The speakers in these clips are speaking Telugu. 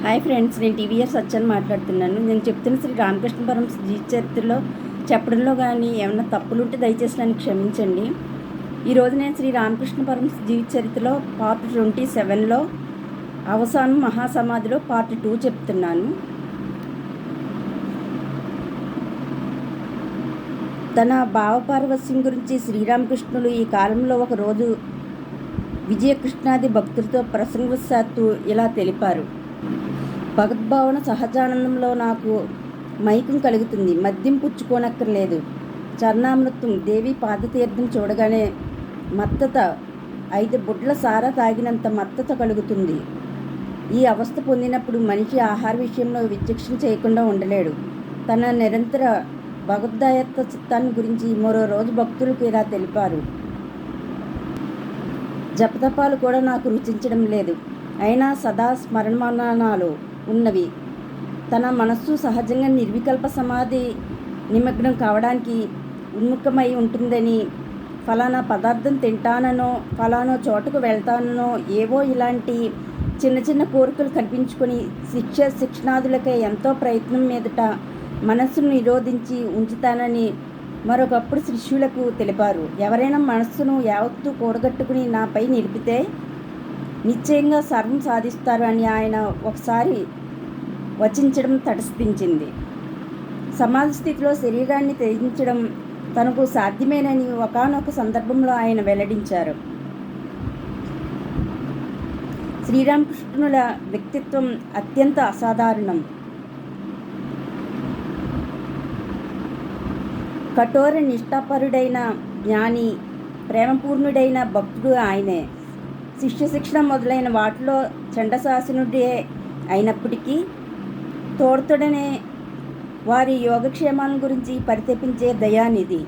హాయ్ ఫ్రెండ్స్, నేను టీవీఆర్ సత్యాన్ని మాట్లాడుతున్నాను. నేను చెప్తున్న శ్రీ రామకృష్ణ పరమహంస జీవిత చరిత్రలో చెప్పడంలో కానీ ఏమైనా తప్పులుంటే దయచేసి నన్ను క్షమించండి. ఈరోజు నేను శ్రీ రామకృష్ణ పరమహంస జీవిత చరిత్రలో పార్ట్ 27లో అవసానం మహాసమాధిలో పార్ట్ 2 చెప్తున్నాను. తన భావపారవస్యం గురించి శ్రీరామకృష్ణులు ఈ కాలంలో ఒకరోజు విజయకృష్ణాది భక్తులతో ప్రసంగవశాత్తు ఇలా తెలిపారు. భగద్భావన సహజానందంలో నాకు మైకం కలుగుతుంది. మద్యం పుచ్చుకోనక్కర్లేదు. చరణామృతం దేవి పాదతీర్థం చూడగానే మత్తత 5 బుడ్ల సారా తాగినంత మత్తత కలుగుతుంది. ఈ అవస్థ పొందినప్పుడు మనిషి ఆహార విషయంలో విచక్షణ చేయకుండా ఉండలేడు. తన నిరంతర భగవద్దాయత్త చిత్తాన్ని గురించి మరో రోజు భక్తులకు ఇలా తెలిపారు. జపతపాలు కూడా నాకు రుచించడం లేదు. అయినా సదా స్మరణమానాలు ఉన్నవి. తన మనస్సు సహజంగా నిర్వికల్ప సమాధి నిమగ్నం కావడానికి ఉన్ముఖమై ఉంటుందని, ఫలానా పదార్థం తింటానో ఫలానా చోటుకు వెళ్తానో ఏవో ఇలాంటి చిన్న చిన్న కోరికలు కల్పించుకొని శిక్షణాదులకై ఎంతో ప్రయత్నం మీదట మనస్సును నిరోధించి ఉంచుతానని మరొకప్పుడు శిష్యులకు తెలిపారు. ఎవరైనా మనస్సును యావత్తు కూడగట్టుకుని నాపై నిలిపితే నిశ్చయంగా సర్వం సాధిస్తారు అని ఆయన ఒకసారి వచించడం తటస్థించింది. సమాధి స్థితిలో శరీరాన్ని త్యజించడం తనకు సాధ్యమేనని ఒకానొక సందర్భంలో ఆయన వెల్లడించారు. శ్రీరామకృష్ణుల వ్యక్తిత్వం అత్యంత అసాధారణం. కఠోర నిష్ఠాపరుడైన జ్ఞాని, ప్రేమపూర్ణుడైన భక్తుడు ఆయనే. శిష్య శిక్షణ మొదలైన వాటిలో చండశాసనుడే అయినప్పటికీ తోడ్తోడనే వారి యోగక్షేమాల గురించి పరితపించే దయానిధి.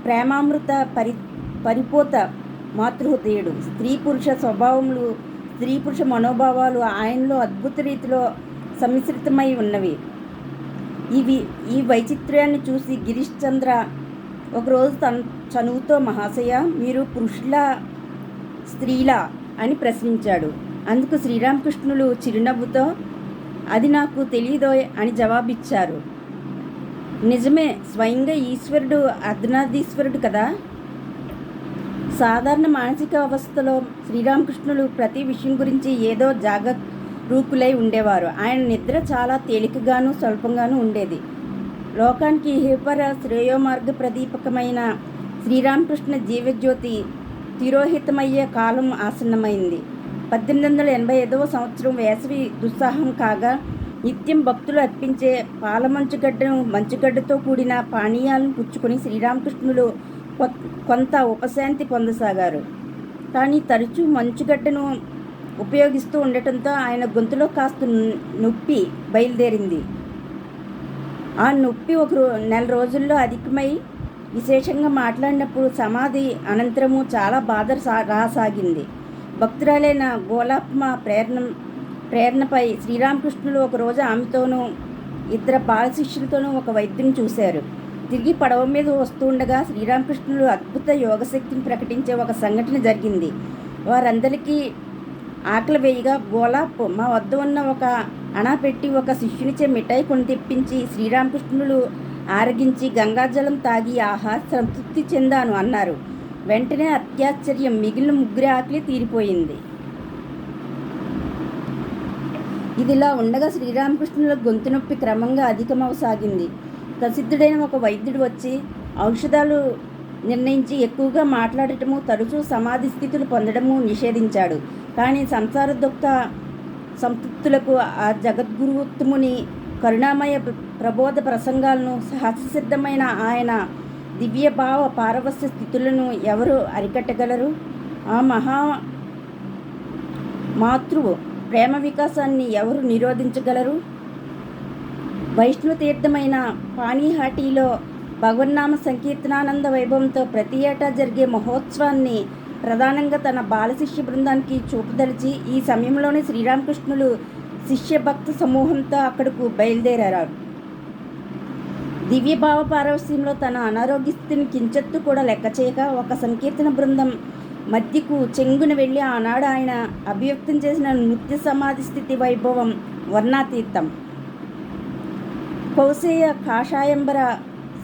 ప్రేమామృత పరిపోత మాతృహృదయుడు. స్త్రీ పురుష స్వభావములు, స్త్రీ పురుష మనోభావాలు ఆయనలో అద్భుత రీతిలో సమ్మిశ్రితమై ఉన్నవి. ఈ వైచిత్ర్యాన్ని చూసి గిరీష్ చంద్ర ఒకరోజు చనువుతో, మహాశయ, మీరు పురుషులా స్త్రీలా అని ప్రశ్నించాడు. అందుకు శ్రీరామకృష్ణులు చిరునవ్వుతో, అది నాకు తెలియదోయ్ అని జవాబిచ్చారు. నిజమే, స్వయంగా ఈశ్వరుడు అర్ధనారీశ్వరుడు కదా. సాధారణ మానసిక అవస్థలో శ్రీరామకృష్ణులు ప్రతి విషయం గురించి ఏదో జాగరూకులై ఉండేవారు. ఆయన నిద్ర చాలా తేలికగాను స్వల్పంగాను ఉండేది. లోకానికి ఇహపర శ్రేయోమార్గ ప్రదీపకమైన శ్రీరామకృష్ణ జీవజ్యోతి తిరోహితమయ్యే కాలం ఆసన్నమైంది. 1885వ సంవత్సరం వేసవి దుస్సాహం కాగా నిత్యం భక్తులు అర్పించే పాల మంచుగడ్డతో కూడిన పానీయాలను పుచ్చుకొని శ్రీరామకృష్ణులు కొంత ఉపశాంతి పొందసాగారు. కానీ తరచూ మంచుగడ్డను ఉపయోగిస్తూ ఉండటంతో ఆయన గొంతులో కాస్త నొప్పి బయలుదేరింది. ఆ నొప్పి ఒక నెల రోజుల్లో అధికమై విశేషంగా మాట్లాడినప్పుడు సమాధి అనంతరము చాలా బాధ రాసాగింది. భక్తురాలైన గోలాప్మ ప్రేరణపై శ్రీరామకృష్ణులు ఒకరోజు ఆమెతోనూ 2 బాల శిష్యులతోనూ ఒక వైద్యుని చూశారు. తిరిగి పడవ మీద వస్తుండగా శ్రీరామకృష్ణులు అద్భుత యోగశక్తిని ప్రకటించే ఒక సంఘటన జరిగింది. వారందరికీ ఆకలి వేయగా గోలాప్ మా వద్ద ఉన్న ఒక అణా పెట్టి ఒక శిష్యునిచే మిఠాయి కొని తెప్పించి శ్రీరామకృష్ణులు ఆరగించి గంగాజలం తాగి ఆహా సంతృప్తి చెందాను అన్నారు. వెంటనే అత్యాశ్చర్యం, మిగిలిన 3 ఆకలి తీరిపోయింది. ఇదిలా ఉండగా శ్రీరామకృష్ణుల గొంతు నొప్పి క్రమంగా అధికమవసాగింది. ప్రసిద్ధుడైన ఒక వైద్యుడు వచ్చి ఔషధాలు నిర్ణయించి ఎక్కువగా మాట్లాడటము, తరచూ సమాధి స్థితులు పొందడము నిషేధించాడు. కానీ సంసార దుఃఖ సంతృప్తులకు ఆ జగద్గురుత్తముని కరుణామయ ప్రబోధ ప్రసంగాలను, సహజసిద్ధమైన ఆయన దివ్యభావ పారవస్య స్థితులను ఎవరు అరికట్టగలరు? ఆ మాతృ ప్రేమ వికాసాన్ని ఎవరు నిరోధించగలరు? వైష్ణవ తీర్థమైన పాణిహాటిలో భగవన్నామ సంకీర్తనానంద వైభవంతో ప్రతి ఏటా జరిగే మహోత్సవాన్ని ప్రధానంగా తన బాలశిష్య బృందానికి చూపదలిచి ఈ సమయంలోనే శ్రీరామకృష్ణులు శిష్య భక్త సమూహంతో అక్కడకు బయలుదేరారు. దివ్యభావ పారవస్యంలో తన అనారోగ్య స్థితిని కించెత్తు కూడా లెక్క చేయక ఒక సంకీర్తన బృందం మధ్యకు చెంగున వెళ్ళి ఆనాడు ఆయన అభివ్యక్తం చేసిన నృత్య సమాధి స్థితి వైభవం వర్ణాతీతం. కౌశేయ కాషాయంబర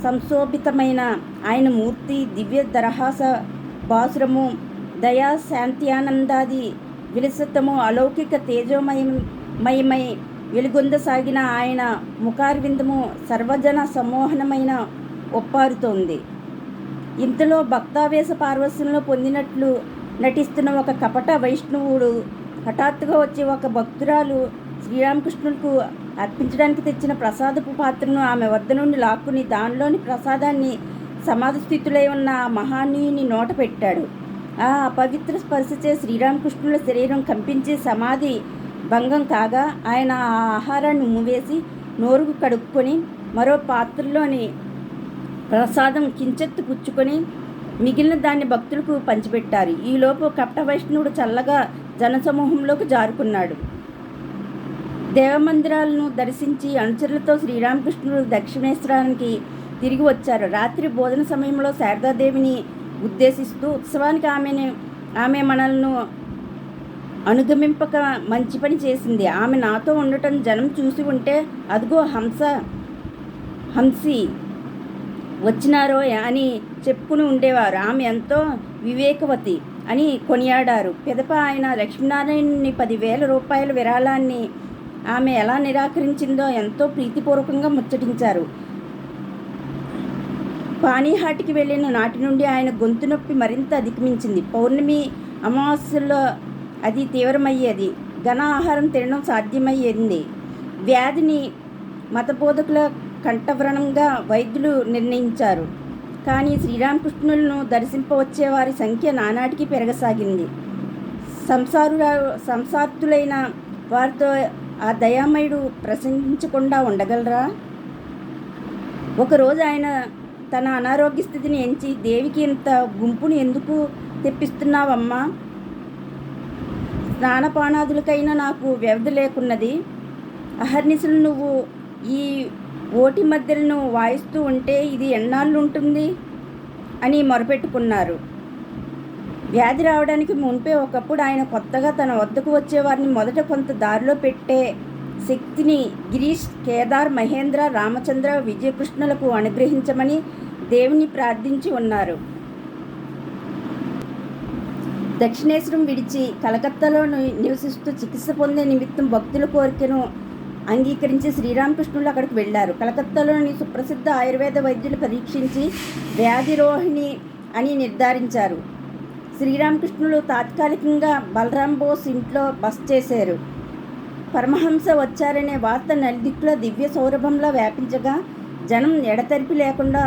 సంశోభితమైన ఆయన మూర్తి దివ్య దరహాస బాసురము దయా శాంత్యానందాది విలసితము అలౌకిక తేజోమయమై వెలుగొందసాగిన ఆయన ముఖారవిందము సర్వజన సమ్మోహనమైన ఒప్పారుతోంది. ఇంతలో భక్తావేశ పార్వశ్యంలో పొందినట్లు నటిస్తున్న ఒక కపట వైష్ణవుడు హఠాత్తుగా వచ్చి ఒక భక్తురాలు శ్రీరామకృష్ణులకు అర్పించడానికి తెచ్చిన ప్రసాదపు పాత్రను ఆమె వద్ద నుండి లాక్కుని దానిలోని ప్రసాదాన్ని సమాధి స్థితులై ఉన్న ఆ మహానీయుని నోట పెట్టాడు. ఆ అపవిత్ర స్పర్శచే శ్రీరామకృష్ణుల శరీరం కంపించి సమాధి భంగం కాగా ఆయన ఆ ఆహారాన్ని ఉమ్మివేసి నోరుకు కడుక్కొని మరో పాత్రలోని ప్రసాదం కించెత్తు పుచ్చుకొని మిగిలిన దాన్ని భక్తులకు పంచిపెట్టారు. ఈలోపు కపట వైష్ణవుడు చల్లగా జనసమూహంలోకి జారుకున్నాడు. దేవమందిరాలను దర్శించి అనుచరులతో శ్రీరామకృష్ణుడు దక్షిణేశ్వరానికి తిరిగి వచ్చారు. రాత్రి భోజన సమయంలో శారదాదేవిని ఉద్దేశిస్తూ ఉత్సవానికి ఆమె మనల్ని అనుగమింపక మంచి పని చేసింది. ఆమె నాతో ఉండటం జనం చూసి ఉంటే అదిగో హంసి వచ్చినారో అని చెప్పుకుని ఉండేవారు. ఆమె ఎంతో వివేకవతి అని కొనియాడారు. పిదప ఆయన లక్ష్మీనారాయణని 10,000 రూపాయల విరాళాన్ని ఆమె ఎలా నిరాకరించిందో ఎంతో ప్రీతిపూర్వకంగా ముచ్చటించారు. పానీహాటికి వెళ్ళిన నాటి నుండి ఆయన గొంతు నొప్పి మరింత అధిగమించింది. పౌర్ణమి అమావాస్యలో అది తీవ్రమయ్యేది. ఘన ఆహారం తినడం సాధ్యమయ్యింది. వ్యాధిని మతబోధకుల కంఠవ్రణంగా వైద్యులు నిర్ణయించారు. కానీ శ్రీరామకృష్ణులను దర్శింపవచ్చే వారి సంఖ్య నానాటికి పెరగసాగింది. సంసార్థులైన వారితో ఆ దయామయుడు ప్రశంసించకుండా ఉండగలరా? ఒకరోజు ఆయన తన అనారోగ్య స్థితిని ఎంచి, దేవికి ఇంత గుంపును ఎందుకు తెప్పిస్తున్నావమ్మా? స్నానపానాదులకైనా నాకు వ్యవధి లేకున్నది. అహర్నిశలు నువ్వు ఈ ఓటి మధ్యలను వాయిస్తూ ఉంటే ఇది ఎన్నాళ్ళు ఉంటుంది అని మొరపెట్టుకున్నారు. వ్యాధి రావడానికి మున్పే ఒకప్పుడు ఆయన కొత్తగా తన వద్దకు వచ్చేవారిని మొదట కొంత దారిలో పెట్టే శక్తిని గిరీష్, కేదార్, మహేంద్ర, రామచంద్ర, విజయకృష్ణులకు అనుగ్రహించమని దేవుని ప్రార్థించి ఉన్నారు. దక్షిణేశ్వరం విడిచి కలకత్తాలో నివసిస్తూ చికిత్స పొందే నిమిత్తం భక్తుల కోరికను అంగీకరించి శ్రీరామకృష్ణులు అక్కడికి వెళ్ళారు. కలకత్తాలోని సుప్రసిద్ధ ఆయుర్వేద వైద్యులు పరీక్షించి వ్యాధిరోహిణి అని నిర్ధారించారు. శ్రీరామకృష్ణులు తాత్కాలికంగా బలరాం బోస్ ఇంట్లో బస చేశారు. పరమహంస వచ్చారనే వార్త నలుదిక్కుల దివ్య సౌరభంలో వ్యాపించగా జనం ఎడతెరిపి లేకుండా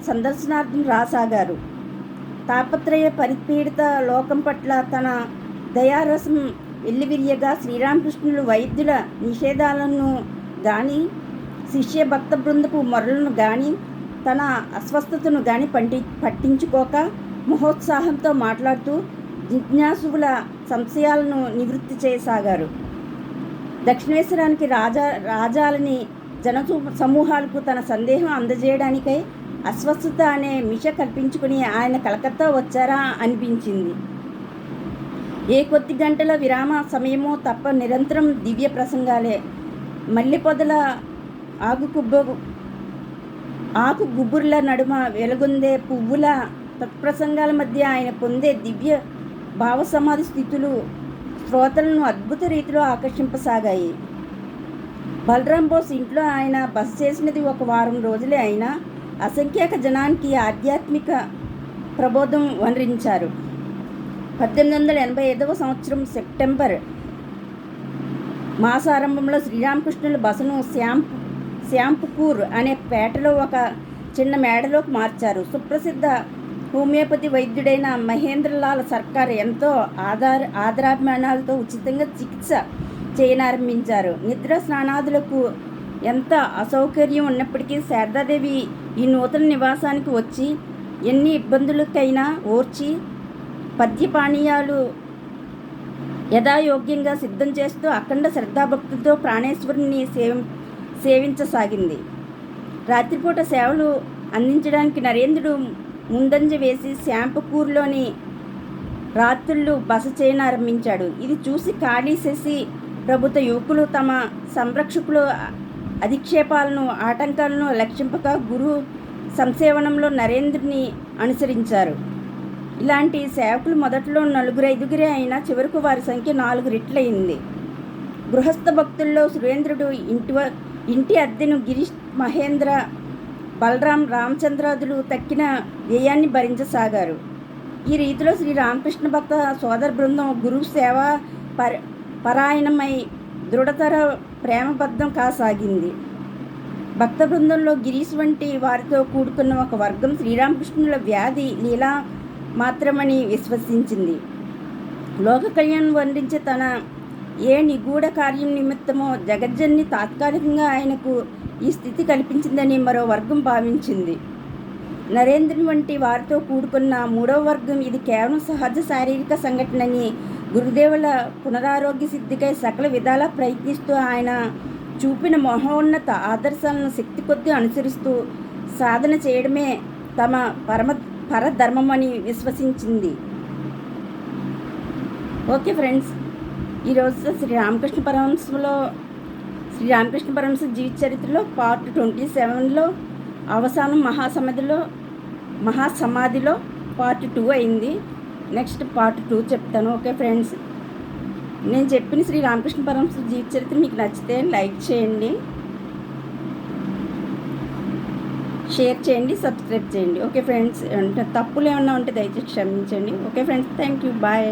సందర్శనార్థం రాసాగారు. తాపత్రయ పరిపీడిత లోకం పట్ల తన దయారసం వెల్లివిరియగా శ్రీరామకృష్ణులు వైద్యుల నిషేధాలను గాని, శిష్య భక్త బృందపు మొరలను గాని, తన అస్వస్థతను గాని పట్టించుకోక మహోత్సాహంతో మాట్లాడుతూ జిజ్ఞాసుల సంశయాలను నివృత్తి చేయసాగారు. దక్షిణేశ్వరానికి రాజాలని జన సమూహాలకు తన సందేహం అందజేయడానికై అస్వస్థత అనే మిష కల్పించుకుని ఆయన కలకత్తా వచ్చారా అనిపించింది. ఏ కొద్ది గంటల విరామ సమయమో తప్ప నిరంతరం దివ్య ప్రసంగాలే. మల్లె పొదల ఆకు గుబుర్ల నడుమ వెలుగొందే పువ్వుల తత్ప్రసంగాల మధ్య ఆయన పొందే దివ్య భావసమాధి స్థితులు శ్రోతలను అద్భుత రీతిలో ఆకర్షింపసాగాయి. బలరాం బోస్ ఇంట్లో ఆయన బస చేసినది 1 వారం రోజులే అయినా అసంఖ్యాక జనానికి ఆధ్యాత్మిక ప్రబోధం వనరించారు. 1885వ సంవత్సరం సెప్టెంబర్ మాసారంభంలో శ్రీరామకృష్ణుల బసను శ్యాంపుకూర్ అనే పేటలో ఒక చిన్న మేడలోకి మార్చారు. సుప్రసిద్ధ హోమియోపతి వైద్యుడైన మహేంద్రలాల్ సర్కార్ ఎంతో ఆదరాభిమానాలతో ఉచితంగా చికిత్స చేయనారంభించారు. నిద్ర స్నానాదులకు ఎంత అసౌకర్యం ఉన్నప్పటికీ శారదాదేవి ఈ నూతన నివాసానికి వచ్చి ఎన్ని ఇబ్బందులకైనా ఓర్చి పద్యపానీయాలు యథాయోగ్యంగా సిద్ధం చేస్తూ అఖండ శ్రద్ధాభక్తులతో ప్రాణేశ్వరుని సేవించసాగింది. రాత్రిపూట సేవలు అందించడానికి నరేంద్రుడు ముందంజ వేసి శ్యాంపుకూర్లోని రాత్రుళ్ళు బస చేయనారంభించాడు. ఇది చూసి ఖాళీ చేసి ప్రభుత్వ యువకులు తమ సంరక్షకులు అధిక్షేపాలను ఆటంకాలను లక్ష్యింపక గురు సంసేవనంలో నరేంద్రుని అనుసరించారు. ఇలాంటి సేవకులు మొదట్లో 4-5 అయినా చివరకు వారి సంఖ్య 4 రెట్లయింది. గృహస్థ భక్తుల్లో సురేంద్రుడు ఇంటి అద్దెను గిరీష్, మహేంద్ర, బలరాం, రామచంద్రాదులు తక్కిన వ్యయాన్ని భరించసాగారు. ఈ రీతిలో శ్రీ రామకృష్ణ భక్త సోదర బృందం గురువు సేవ పరాయణమై దృఢతర ప్రేమబద్ధం కాసాగింది. భక్త బృందంలో గిరీష్ వంటి వారితో కూడుకున్న ఒక వర్గం శ్రీరామకృష్ణుల వ్యాధి లీలా మాత్రమని విశ్వసించింది. లోక కళ్యాణం వర్ణించే తన ఏ నిగూఢ కార్యం నిమిత్తమో జగజ్జన్ని తాత్కాలికంగా ఆయనకు ఈ స్థితి కల్పించిందని మరో వర్గం భావించింది. నరేంద్రుని వంటి వారితో కూడుకున్న మూడవ వర్గం ఇది కేవలం సహజ శారీరక సంఘటనని, గురుదేవుల పునరారోగ్య సిద్ధికై సకల విధాలా ప్రయత్నిస్తూ ఆయన చూపిన మహోన్నత ఆదర్శాలను శక్తి కొద్దీ అనుసరిస్తూ సాధన చేయడమే తమ పరధర్మమని విశ్వసించింది. ఓకే ఫ్రెండ్స్, ఈరోజు శ్రీ రామకృష్ణ పరమహంస జీవిత చరిత్రలో పార్ట్ 27లో అవసానం మహాసమాధిలో పార్ట్ 2 అయింది. నెక్స్ట్ పార్ట్ 2 చెప్తాను. ఓకే ఫ్రెండ్స్, నేను చెప్పిన శ్రీ రామకృష్ణ పరమహంస జీవిత చరిత్ర మీకు నచ్చితే లైక్ చేయండి, షేర్ చేయండి, సబ్స్క్రైబ్ చేయండి. ఓకే ఫ్రెండ్స్, తప్పులు ఏమన్నా ఉంటే దయచేసి క్షమించండి. Okay friends, thank you, bye.